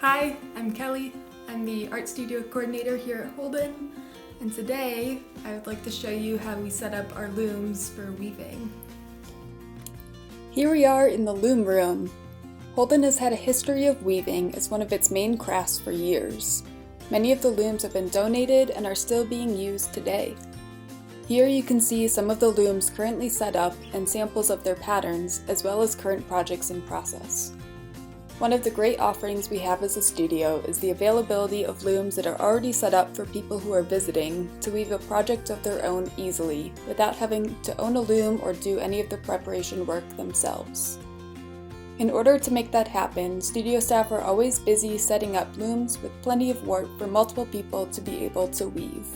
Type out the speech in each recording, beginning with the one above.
Hi, I'm Kelly. I'm the art studio coordinator here at Holden, and today I would like to show you how we set up our looms for weaving. Here we are in the loom room. Holden has had a history of weaving as one of its main crafts for years. Many of the looms have been donated and are still being used today. Here you can see some of the looms currently set up and samples of their patterns, as well as current projects in process. One of the great offerings we have as a studio is the availability of looms that are already set up for people who are visiting to weave a project of their own easily, without having to own a loom or do any of the preparation work themselves. In order to make that happen, studio staff are always busy setting up looms with plenty of warp for multiple people to be able to weave.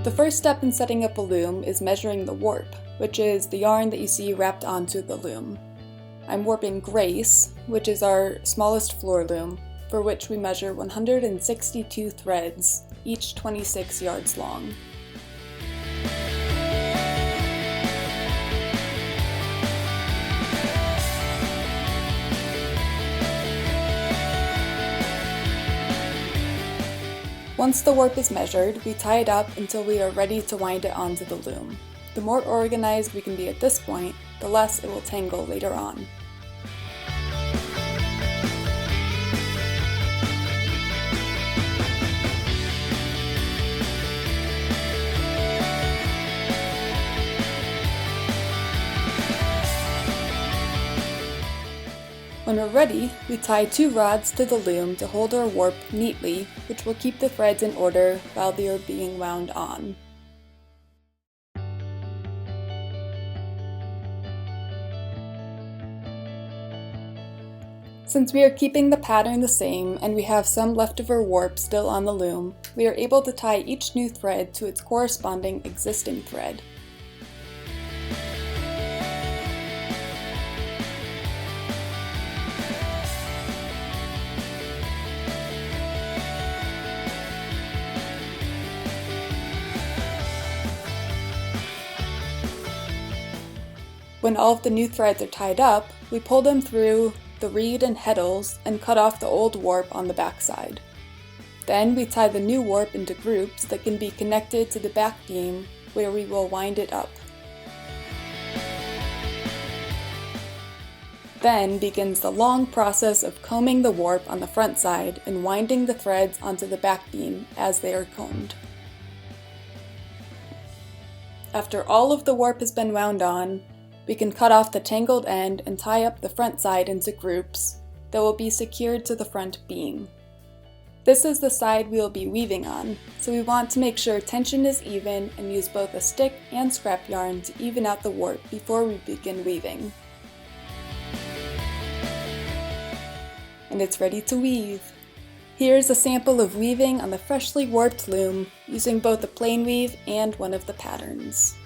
The first step in setting up a loom is measuring the warp, which is the yarn that you see wrapped onto the loom. I'm warping Grace, which is our smallest floor loom, for which we measure 162 threads, each 26 yards long. Once the warp is measured, we tie it up until we are ready to wind it onto the loom. The more organized we can be at this point, the less it will tangle later on. When we're ready, we tie 2 rods to the loom to hold our warp neatly, which will keep the threads in order while they are being wound on. Since we are keeping the pattern the same and we have some leftover warp still on the loom, we are able to tie each new thread to its corresponding existing thread. When all of the new threads are tied up, we pull them through the reed and heddles and cut off the old warp on the backside. Then we tie the new warp into groups that can be connected to the back beam, where we will wind it up. Then begins the long process of combing the warp on the front side and winding the threads onto the back beam as they are combed. After all of the warp has been wound on, we can cut off the tangled end and tie up the front side into groups that will be secured to the front beam. This is the side we will be weaving on, so we want to make sure tension is even and use both a stick and scrap yarn to even out the warp before we begin weaving. And it's ready to weave. Here's a sample of weaving on the freshly warped loom using both a plain weave and one of the patterns.